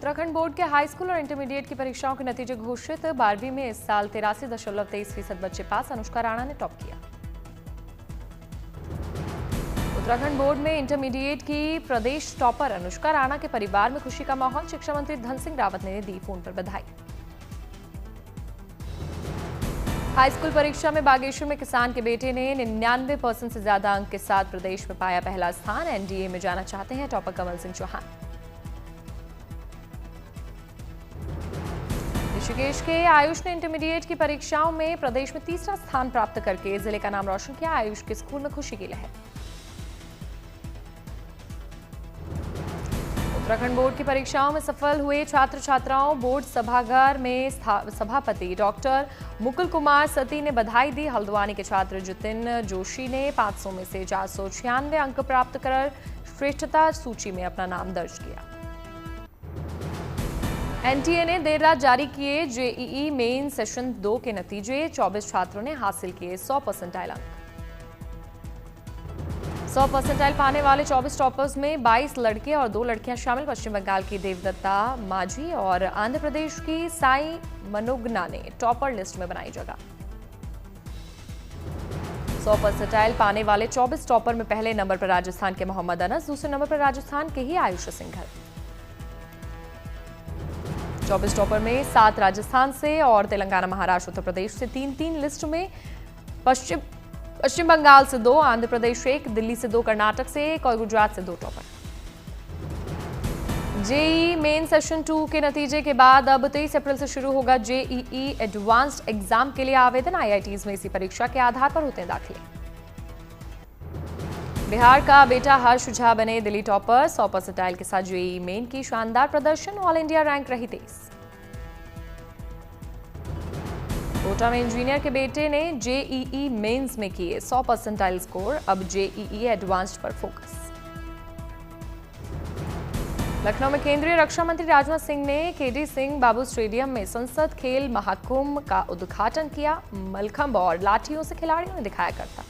Uttarakhand board के high school और intermediate की परीक्षाओं के नतीजे घोषित। 12वीं में इस साल 83.23% बच्चे पास। अनुष्का राणा ने टॉप किया। उत्तराखंड बोर्ड में इंटरमीडिएट की प्रदेश टॉपर अनुष्का राणा के परिवार में खुशी का माहौल। शिक्षा मंत्री धन सिंह रावत ने दी फोन पर बधाई। हाई स्कूल परीक्षा में बागेश्वर में किसान के बेटे ने 99% से ज्यादा अंक के साथ प्रदेश में पाया पहला स्थान। एनडीए में जाना चाहते हैं टॉपर कमल सिंह चौहान। ऋषिकेश के आयुष ने इंटरमीडिएट की परीक्षाओं में प्रदेश में तीसरा स्थान प्राप्त करके जिले का नाम रोशन किया। आयुष के स्कूल में खुशी की लहर। उत्तराखंड बोर्ड की परीक्षाओं में सफल हुए छात्र छात्राओं बोर्ड सभागार में सभापति डॉक्टर मुकुल कुमार सती ने बधाई दी। हल्द्वानी के छात्र जितिन जोशी ने 500 में से 496 अंक प्राप्त कर श्रेष्ठता सूची में अपना नाम दर्ज किया। एनटीए ने देर रात जारी किए जेईई मेन सेशन 2 के नतीजे। 24 छात्रों ने हासिल किए 100 परसेंटाइल अंक। 100 परसेंटाइल पाने वाले 24 टॉपर्स में 22 लड़के और 2 लड़कियां शामिल। पश्चिम बंगाल की देवदत्ता माझी और आंध्र प्रदेश की साई मनोगना ने टॉपर लिस्ट में बनाई जगह। 100 परसेंटाइल पाने वाले 24 टॉपर में पहले नंबर पर राजस्थान के मोहम्मद अनस, दूसरे नंबर पर राजस्थान के ही आयुष सिंघल। 24 टॉपर में 7 राजस्थान से और तेलंगाना, महाराष्ट्र, उत्तर प्रदेश से 3-3। लिस्ट में पश्चिम बंगाल से 2, आंध्र प्रदेश 1, दिल्ली से 2, कर्नाटक से 1 और गुजरात से 2 टॉपर। जेईई मेन सेशन 2 के नतीजे के बाद अब 23 अप्रैल से शुरू होगा जेईई एडवांस्ड एग्जाम के लिए आवेदन। आईआईटीज में इसी परीक्षा के आधार पर होते हैं दाखिले। बिहार का बेटा हर्ष झा बने दिल्ली टॉपर। 100 परसेंटाइल के साथ जेईई मेन की शानदार प्रदर्शन। ऑल इंडिया रैंक रही 23। कोटा में इंजीनियर के बेटे ने जेईई मेंस में किए 100 परसेंटाइल स्कोर। अब जेईई एडवांस्ड पर फोकस। लखनऊ में केंद्रीय रक्षा मंत्री राजनाथ सिंह ने केडी सिंह बाबू स्टेडियम में संसद खेल महाकुंभ का उद्घाटन किया। मलखंब और लाठियों से खिलाड़ियों ने दिखाया करता।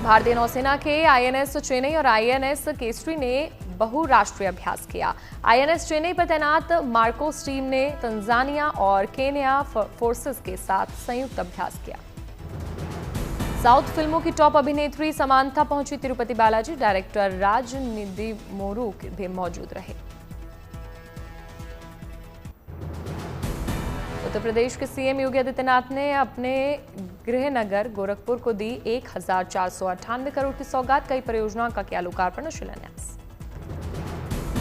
भारतीय नौसेना के आईएनएस चेन्नई और आईएनएस केसरी ने बहुराष्ट्रीय अभ्यास किया। आईएनएस चेन्नई पर तैनात मार्कोस टीम ने तंजानिया और केन्या फोर्सेस के साथ संयुक्त अभ्यास किया। साउथ फिल्मों की टॉप अभिनेत्री समांथा पहुंची तिरुपति बालाजी। डायरेक्टर राज निधिमोरू भी मौजूद रहे। उत्तर प्रदेश के सीएम योगी आदित्यनाथ ने अपने गृह नगर गोरखपुर को दी 1498 करोड़ की सौगात। कई परियोजनाओं का किया लोकार्पण और शिलान्यास।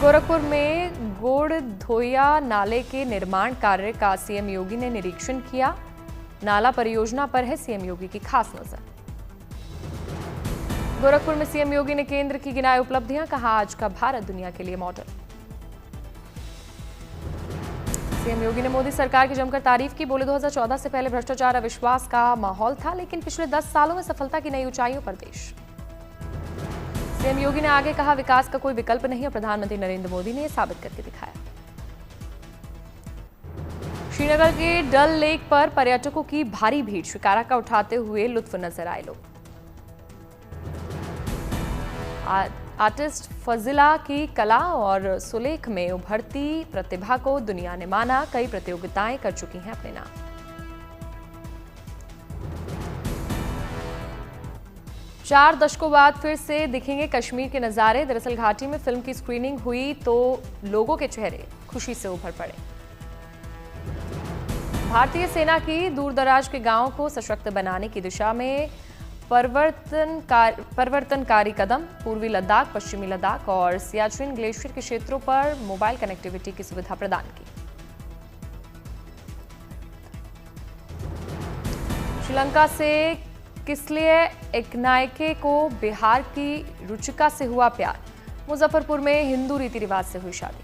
गोरखपुर में गोड़धोइया नाले के निर्माण कार्य का सीएम योगी ने निरीक्षण किया। नाला परियोजना पर है सीएम योगी की खास नजर। गोरखपुर में सीएम योगी ने केंद्र की गिनाई उपलब्धियां। कहा आज का भारत दुनिया के लिए मॉडल। सीएम योगी ने मोदी सरकार की जमकर तारीफ की। बोले 2014 से पहले भ्रष्टाचार अविश्वास का माहौल था, लेकिन पिछले 10 सालों में सफलता की नई ऊंचाइयों पर देश। सीएम योगी ने आगे कहा विकास का कोई विकल्प नहीं और प्रधानमंत्री नरेंद्र मोदी ने यह साबित करके दिखाया। श्रीनगर के डल लेक पर पर्यटकों की भारी भीड़। शिकारा का उठाते हुए लुत्फ नजर आए लोग। आर्टिस्ट फजिला की कला और सुलेख में उभरती प्रतिभा को दुनिया ने माना। कई प्रतियोगिताएं कर चुकी हैं अपने नाम। चार दशकों बाद फिर से दिखेंगे कश्मीर के नजारे। दरअसल घाटी में फिल्म की स्क्रीनिंग हुई तो लोगों के चेहरे खुशी से उभर पड़े। भारतीय सेना की दूरदराज के गांवों को सशक्त बनाने की दिशा में परिवर्तनकारी कदम। पूर्वी लद्दाख, पश्चिमी लद्दाख और सियाचिन ग्लेशियर के क्षेत्रों पर मोबाइल कनेक्टिविटी की सुविधा प्रदान की। श्रीलंका से किसलिए एकनायके को बिहार की रुचिका से हुआ प्यार। मुजफ्फरपुर में हिंदू रीति रिवाज से हुई शादी।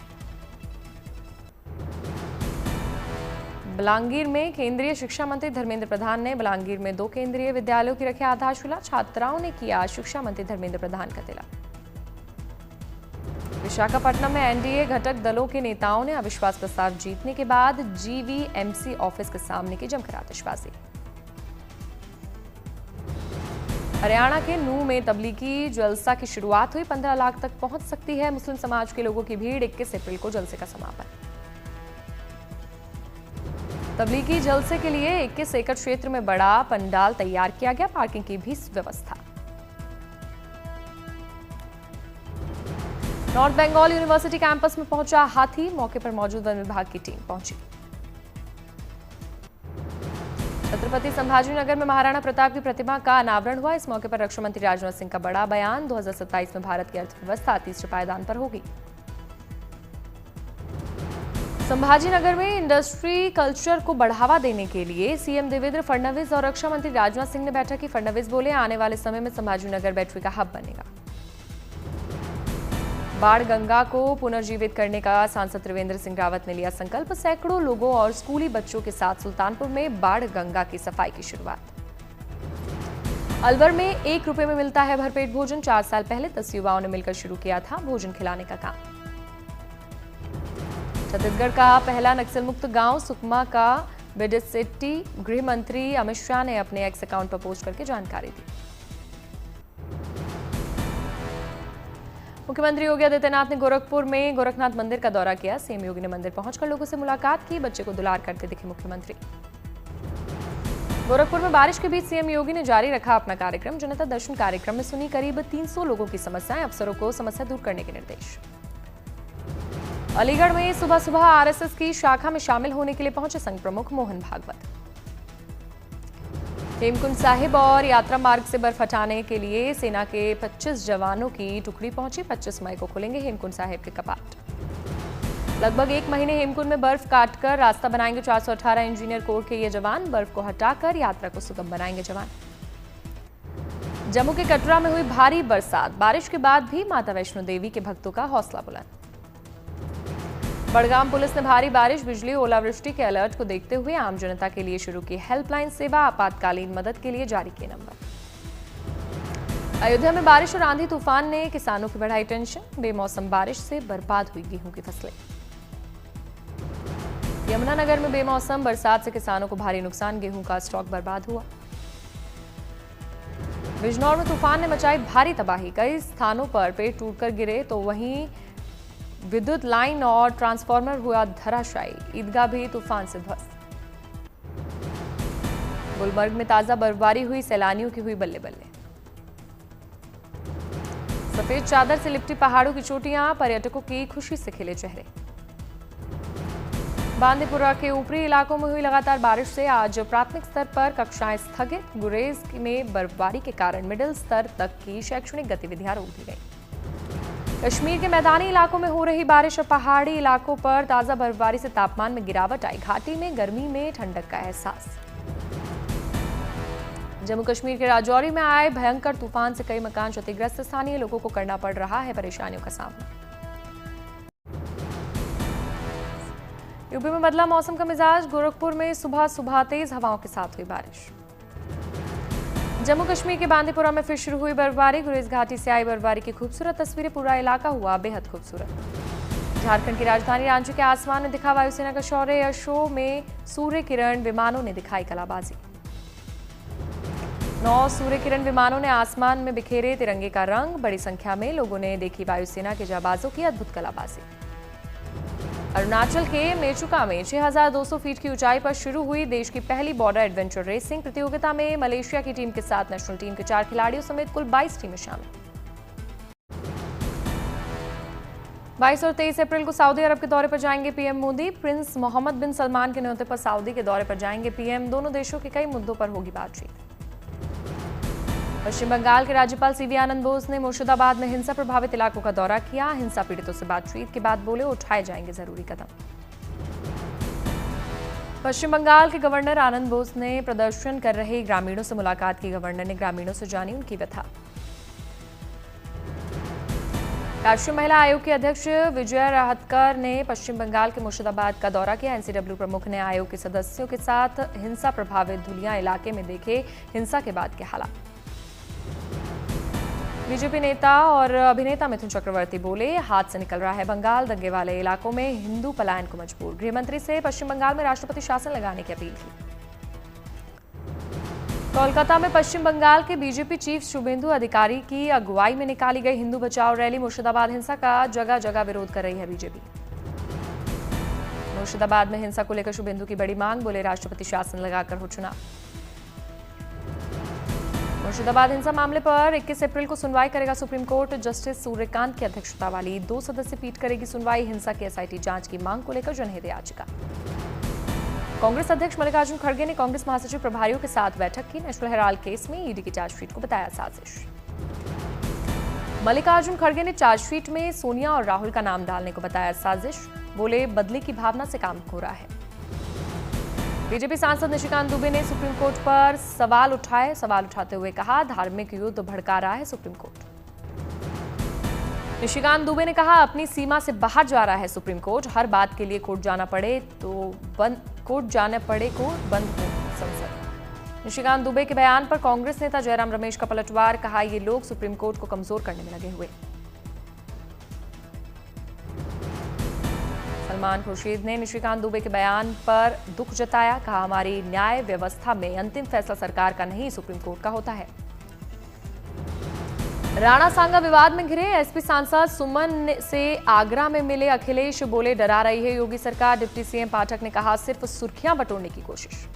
बलांगीर में केंद्रीय शिक्षा मंत्री धर्मेंद्र प्रधान ने बलांगीर में 2 केंद्रीय विद्यालयों की रखी आधारशिला। छात्राओं ने किया शिक्षा मंत्री धर्मेंद्र प्रधान का तिलक। विशाखापट्टनम में एनडीए घटक दलों के नेताओं ने अविश्वास प्रस्ताव जीतने के बाद जीवीएमसी ऑफिस के सामने की जमकर आतिशबाजी। हरियाणा के नूह में तबलीगी जलसा की शुरुआत हुई। 15 लाख तक पहुंच सकती है मुस्लिम समाज के लोगों की भीड़। 21 अप्रैल को जलसे का समापन। तबलीगी जलसे के लिए 21 एकड़ क्षेत्र में बड़ा पंडाल तैयार किया गया। पार्किंग की भी व्यवस्था। नॉर्थ बंगाल यूनिवर्सिटी कैंपस में पहुंचा हाथी। मौके पर मौजूद वन विभाग की टीम पहुंची। छत्रपति संभाजीनगर में महाराणा प्रताप की प्रतिमा का अनावरण हुआ। इस मौके पर रक्षा मंत्री राजनाथ सिंह का बड़ा बयान। 2027 में भारत की अर्थव्यवस्था तीसरे पायदान पर होगी। संभाजीनगर में इंडस्ट्री कल्चर को बढ़ावा देने के लिए सीएम देवेंद्र फडणवीस और रक्षा मंत्री राजनाथ सिंह ने बैठक की। फडणवीस बोले, आने वाले समय में संभाजीनगर बैटरी का हब बनेगा। बाढ़ गंगा को पुनर्जीवित करने का सांसद त्रिवेंद्र सिंह रावत ने लिया संकल्प। सैकड़ों लोगों और स्कूली बच्चों के साथ सुल्तानपुर में बाढ़ गंगा की सफाई की शुरुआत। अलवर में 1 रुपए में मिलता है भरपेट भोजन। 4 साल पहले 10 युवाओं ने मिलकर शुरू किया था भोजन खिलाने का काम। छत्तीसगढ़ का पहला नक्सल मुक्त गांव सुकमा का बेडेसिटी गृह मंत्री अमित शाह ने अपने एक्स अकाउंट पर पोस्ट करके जानकारी दी। मुख्यमंत्री योगी आदित्यनाथ ने गोरखपुर में गोरखनाथ मंदिर का दौरा किया। सीएम योगी ने मंदिर पहुंचकर लोगों से मुलाकात की। बच्चे को दुलार करते दिखे मुख्यमंत्री। गोरखपुर में बारिश के बीच सीएम योगी ने जारी रखा अपना कार्यक्रम। जनता दर्शन कार्यक्रम में सुनी करीब 300 लोगों की समस्याएं। अफसरों को समस्या दूर करने के निर्देश। अलीगढ़ में सुबह सुबह आरएसएस की शाखा में शामिल होने के लिए पहुंचे संघ प्रमुख मोहन भागवत। हेमकुंड साहिब और यात्रा मार्ग से बर्फ हटाने के लिए सेना के 25 जवानों की टुकड़ी पहुंची। 25 मई को खुलेंगे हेमकुंड साहिब के कपाट। लगभग 1 महीने हेमकुंड में बर्फ काटकर रास्ता बनाएंगे 418 इंजीनियर कोर के ये जवान। बर्फ को हटाकर यात्रा को सुगम बनाएंगे जवान। जम्मू के कटरा में हुई भारी बरसात। बारिश के बाद भी माता वैष्णो देवी के भक्तों का हौसला बुलंद। बड़गाम पुलिस ने भारी बारिश, बिजली, ओलावृष्टि के अलर्ट को देखते हुए आम जनता के लिए शुरू की हेल्पलाइन सेवा। आपातकालीन मदद के लिए जारी किए नंबर। अयोध्या में बारिश और आंधी तूफान ने किसानों की बढ़ाई टेंशन। बेमौसम बारिश से बर्बाद हुई गेहूं की फसलें। यमुनानगर में बेमौसम बरसात से किसानों को भारी नुकसान। गेहूं का स्टॉक बर्बाद हुआ। बिजनौर में तूफान ने मचाई भारी तबाही। कई स्थानों पर पेड़ टूटकर गिरे तो वहीं विद्युत लाइन और ट्रांसफार्मर हुआ धराशायी। ईदगाह भी तूफान से ध्वस्त। गुलबर्ग में ताजा बर्फबारी हुई। सैलानियों की हुई बल्ले बल्ले। सफेद चादर से लिपटी पहाड़ों की चोटियां। पर्यटकों की खुशी से खिले चेहरे। बांदीपुरा के ऊपरी इलाकों में हुई लगातार बारिश से आज प्राथमिक स्तर पर कक्षाएं स्थगित। गुरेज में बर्फबारी के कारण मिडिल स्तर तक की शैक्षणिक गतिविधियां रोक दी गई। कश्मीर के मैदानी इलाकों में हो रही बारिश और पहाड़ी इलाकों पर ताजा बर्फबारी से तापमान में गिरावट आई। घाटी में गर्मी में ठंडक का एहसास। जम्मू कश्मीर के राजौरी में आए भयंकर तूफान से कई मकान क्षतिग्रस्त। स्थानीय लोगों को करना पड़ रहा है परेशानियों का सामना। यूपी में बदला मौसम का मिजाज। गोरखपुर में सुबह सुबह तेज हवाओं के साथ हुई बारिश। जम्मू कश्मीर के बांदीपुरा में फिर शुरू हुई बर्फबारी। गुरेज घाटी से आई बर्फबारी की खूबसूरत तस्वीरें। पूरा इलाका हुआ बेहद खूबसूरत। झारखंड की राजधानी रांची के आसमान में दिखा वायुसेना का शौर्य। एयर शो में सूर्य किरण विमानों ने दिखाई कलाबाजी। 9 सूर्य किरण विमानों ने आसमान में बिखेरे तिरंगे का रंग। बड़ी संख्या में लोगों ने देखी वायुसेना के जाबाजों की अद्भुत कलाबाजी। अरुणाचल के मेचुका में 6200 फीट की ऊंचाई पर शुरू हुई देश की पहली बॉर्डर एडवेंचर रेसिंग प्रतियोगिता में मलेशिया की टीम के साथ नेशनल टीम के 4 खिलाड़ियों समेत कुल 22 टीमें शामिल। 22 और 23 अप्रैल को सऊदी अरब के दौरे पर जाएंगे पीएम मोदी। प्रिंस मोहम्मद बिन सलमान के न्योते पर सऊदी के दौरे पर जाएंगे पीएम। दोनों देशों के कई मुद्दों पर होगी बातचीत। पश्चिम बंगाल के राज्यपाल सीवी आनंद बोस ने मुर्शिदाबाद में हिंसा प्रभावित इलाकों का दौरा किया। हिंसा पीड़ितों से बातचीत के बाद बोले उठाए जाएंगे जरूरी कदम। पश्चिम बंगाल के गवर्नर आनंद बोस ने प्रदर्शन कर रहे ग्रामीणों से मुलाकात की। गवर्नर ने ग्रामीणों से जानी उनकी व्यथा। राष्ट्रीय महिला आयोग के अध्यक्ष विजया राहतकर ने पश्चिम बंगाल के मुर्शिदाबाद का दौरा किया। एनसीडब्ल्यू प्रमुख ने आयोग के सदस्यों के साथ हिंसा प्रभावित धुलिया इलाके में देखे हिंसा के बाद के हालात। बीजेपी नेता और अभिनेता मिथुन चक्रवर्ती बोले हाथ से निकल रहा है बंगाल। दंगे वाले इलाकों में हिंदू पलायन को मजबूर। गृहमंत्री से पश्चिम बंगाल में राष्ट्रपति शासन लगाने की अपील की। कोलकाता में पश्चिम बंगाल के बीजेपी चीफ शुभेंदु अधिकारी की अगुवाई में निकाली गई हिंदू बचाओ रैली। मुर्शिदाबाद हिंसा का जगह जगह विरोध कर रही है बीजेपी। मुर्शिदाबाद में हिंसा को लेकर शुभेंदु की बड़ी मांग, बोले राष्ट्रपति शासन लगाकर हो चुनाव। मुर्शिदाबाद हिंसा मामले पर 21 अप्रैल को सुनवाई करेगा सुप्रीम कोर्ट। जस्टिस सूर्यकांत की अध्यक्षता वाली 2 सदस्यीय पीठ करेगी सुनवाई। हिंसा की एसआईटी जांच की मांग को लेकर जनहित याचिका। कांग्रेस अध्यक्ष मल्लिकार्जुन खड़गे ने कांग्रेस महासचिव प्रभारियों के साथ बैठक की। नेशनल हेराल्ड केस में ईडी की चार्जशीट को बताया साजिश। मल्लिकार्जुन खड़गे ने चार्जशीट में सोनिया और राहुल का नाम डालने को बताया साजिश। बोले बदले की भावना से काम हो रहा है। बीजेपी सांसद निशिकांत दुबे ने सुप्रीम कोर्ट पर सवाल उठाए। सवाल उठाते हुए कहा, धार्मिक युद्ध भड़का रहा है सुप्रीम कोर्ट। निशिकांत दुबे ने कहा, अपनी सीमा से बाहर जा रहा है सुप्रीम कोर्ट। हर बात के लिए कोर्ट जाना पड़े तो कोर्ट जाने पड़े को बंद हो संसद। निशिकांत दुबे के बयान पर कांग्रेस नेता जयराम रमेश का पलटवार। कहा, ये लोग सुप्रीम कोर्ट को कमजोर करने में लगे हुए। सलमान खुर्शीद ने निशिकांत दुबे के बयान पर दुख जताया। कहा, हमारी न्याय व्यवस्था में अंतिम फैसला सरकार का नहीं सुप्रीम कोर्ट का होता है। राणा सांगा विवाद में घिरे। एसपी सांसद सुमन से आगरा में मिले अखिलेश। बोले, डरा रही है योगी सरकार। डिप्टी सीएम पाठक ने कहा, सिर्फ सुर्खियां बटोरने की कोशिश।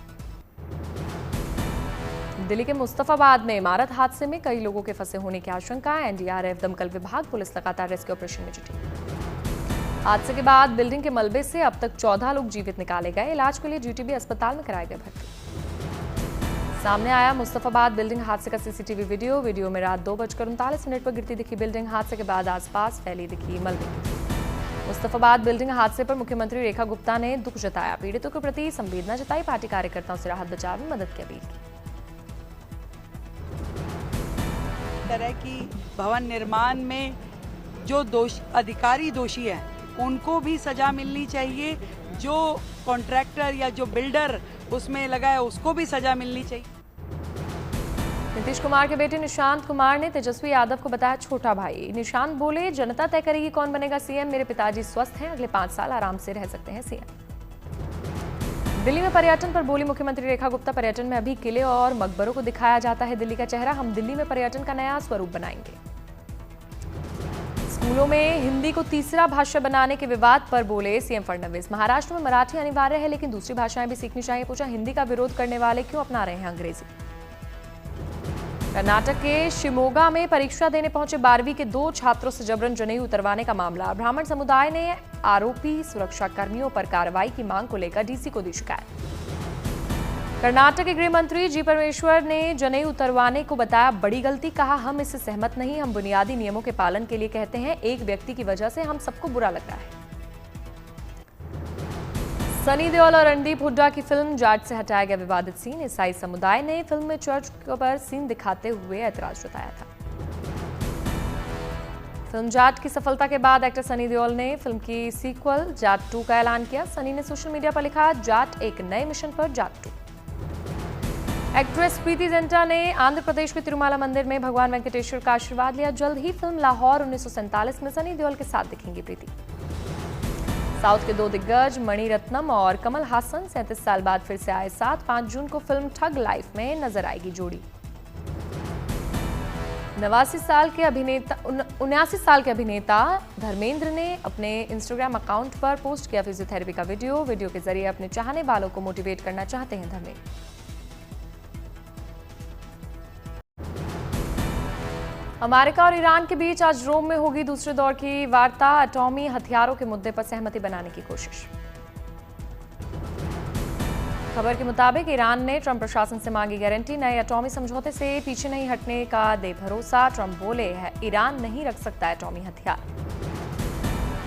दिल्ली के मुस्तफाबाद में इमारत हादसे में कई लोगों के फंसे होने की आशंका। एनडीआरएफ, दमकल विभाग, पुलिस लगातार रेस्क्यू ऑपरेशन में जुटी। हादसे के बाद बिल्डिंग के मलबे से अब तक 14 लोग जीवित निकाले गए। इलाज के लिए जीटीबी अस्पताल में कराए गए भर्ती। सामने आया मुस्तफाबाद बिल्डिंग हादसे का सीसीटीवी वीडियो में रात 2:39 पर गिरती दिखी बिल्डिंग। हादसे के बाद आसपास फैली दिखी मलबे की। मुस्तफाबाद बिल्डिंग हादसे पर मुख्यमंत्री रेखा गुप्ता ने दुख जताया। पीड़ितों के प्रति संवेदना जताई। पार्टी कार्यकर्ताओं से राहत बचाव में मदद की अपील की। तरह की भवन निर्माण में जो अधिकारी दोषी है उनको भी सजा मिलनी चाहिए। जो कॉन्ट्रैक्टर या जो बिल्डर उसमें लगा है उसको भी सजा मिलनी चाहिए। नीतीश कुमार के बेटे निशांत कुमार ने तेजस्वी यादव को बताया छोटा भाई। निशांत बोले, जनता तय करेगी कौन बनेगा सीएम। मेरे पिताजी स्वस्थ हैं, अगले 5 साल आराम से रह सकते हैं सीएम। दिल्ली में पर्यटन पर बोली मुख्यमंत्री रेखा गुप्ता। पर्यटन में अभी किले और मकबरों को दिखाया जाता है दिल्ली का चेहरा। हम दिल्ली में पर्यटन का नया स्वरूप बनाएंगे। स्कूलों में हिंदी को तीसरा भाषा बनाने के विवाद पर बोले सीएम फडणवीस। महाराष्ट्र में मराठी अनिवार्य है, लेकिन दूसरी भाषाएं भी सीखनी चाहिए। पूछा, हिंदी का विरोध करने वाले क्यों अपना रहे हैं अंग्रेजी। कर्नाटक के शिमोगा में परीक्षा देने पहुंचे 12वीं के 2 छात्रों से जबरन जनेऊ उतरवाने का मामला। ब्राह्मण समुदाय ने आरोपी सुरक्षा कर्मियों पर कार्रवाई की मांग को लेकर डीसी को दी शिकायत। कर्नाटक के गृह मंत्री जी परमेश्वर ने जनेऊ उतरवाने को बताया बड़ी गलती। कहा, हम इससे सहमत नहीं। हम बुनियादी नियमों के पालन के लिए कहते हैं। एक व्यक्ति की वजह से हम सबको बुरा लग रहा है। सनी देओल और रणदीप हुड्डा की फिल्म जाट से हटाया गया विवादित सीन। ईसाई समुदाय ने फिल्म में चर्च पर सीन दिखाते हुए ऐतराज जताया था। फिल्म जाट की सफलता के बाद एक्टर सनी देओल ने फिल्म की सीक्वल जाट 2 का ऐलान किया। सनी ने सोशल मीडिया पर लिखा, जाट एक नए मिशन पर जाट 2। एक्ट्रेस प्रीति जिंटा ने आंध्र प्रदेश के तिरुमाला मंदिर में भगवान वेंकटेश्वर का आशीर्वाद लिया। जल्द ही फिल्म लाहौर 1947 में सनी देओल के साथ दिखेंगी प्रीति। साउथ के 2 दिग्गज मणिरत्नम और कमल हासन 37 साल बाद फिर से आए साथ। 5 जून को फिल्म ठग लाइफ में नजर आएगी जोड़ी। 79 साल के अभिनेता धर्मेंद्र ने अपने इंस्टाग्राम अकाउंट पर पोस्ट किया फिजियोथेरेपी का वीडियो के जरिए अपने चाहने वालों को मोटिवेट करना चाहते हैं धर्मेंद्र। अमेरिका और ईरान के बीच आज रोम में होगी दूसरे दौर की वार्ता। एटॉमी हथियारों के मुद्दे पर सहमति बनाने की कोशिश। खबर के मुताबिक ईरान ने ट्रंप प्रशासन से मांगी गारंटी। नए एटॉमी समझौते से पीछे नहीं हटने का दे भरोसा। ट्रंप बोले है, ईरान नहीं रख सकता एटॉमी हथियार।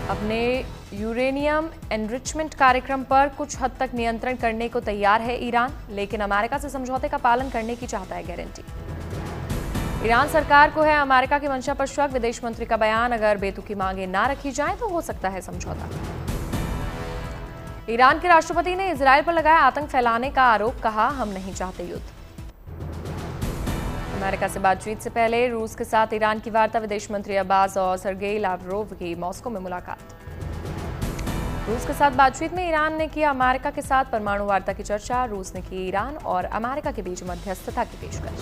अपने यूरेनियम एनरिचमेंट कार्यक्रम पर कुछ हद तक नियंत्रण करने को तैयार है ईरान, लेकिन अमेरिका से समझौते का पालन करने की चाहता है गारंटी। ईरान सरकार को है अमेरिका की मंशा पर शक। विदेश मंत्री का बयान, अगर बेतुकी मांगे ना रखी जाए तो हो सकता है समझौता। ईरान के राष्ट्रपति ने इजरायल पर लगाया आतंक फैलाने का आरोप। कहा, हम नहीं चाहते युद्ध। अमेरिका से बातचीत से पहले रूस के साथ ईरान की वार्ता। विदेश मंत्री अब्बास और सर्गेई लावरोव की मॉस्को में मुलाकात। रूस के साथ बातचीत में ईरान ने किया अमेरिका के साथ परमाणु वार्ता की चर्चा। रूस ने की ईरान और अमेरिका के बीच मध्यस्थता की पेशकश।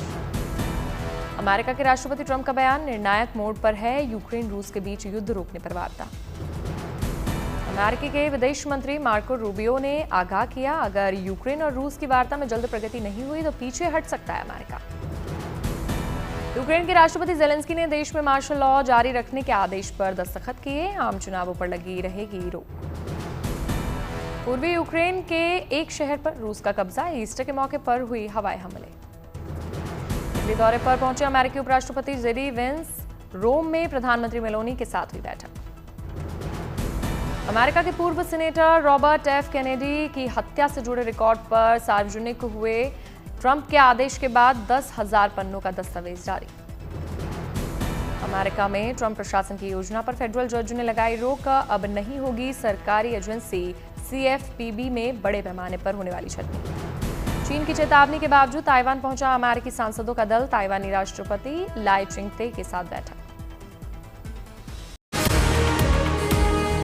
अमेरिका के राष्ट्रपति ट्रंप का बयान, निर्णायक मोड पर है यूक्रेन रूस के बीच युद्ध रोकने पर वार्ता। अमेरिका के विदेश मंत्री मार्को रूबियो ने आगाह किया, अगर यूक्रेन और रूस की वार्ता में जल्द प्रगति नहीं हुई तो पीछे हट सकता है अमेरिका। यूक्रेन के राष्ट्रपति जेलेंस्की ने देश में मार्शल लॉ जारी रखने के आदेश पर दस्तखत किए। आम चुनावों पर लगी रहेगी रोक। पूर्वी यूक्रेन के एक शहर पर रूस का कब्जा, ईस्टर के मौके पर हुई हवाई हमले। इटली दौरे पर पहुंचे अमेरिकी उपराष्ट्रपति जेडी वेंस, रोम में प्रधानमंत्री मेलोनी के साथ हुई बैठक। अमेरिका के पूर्व सीनेटर रॉबर्ट एफ कैनेडी की हत्या से जुड़े रिकॉर्ड पर सार्वजनिक हुए ट्रंप के आदेश के बाद 10,000 पन्नों का दस्तावेज जारी। अमेरिका में ट्रंप प्रशासन की योजना पर फेडरल जज ने लगाई रोक, अब नहीं होगी सरकारी एजेंसी CFPB में बड़े पैमाने पर होने वाली छटनी। चीन की चेतावनी के बावजूद ताइवान पहुंचा अमेरिकी सांसदों का दल, ताइवानी राष्ट्रपति लाई चिंगते के साथ बैठक।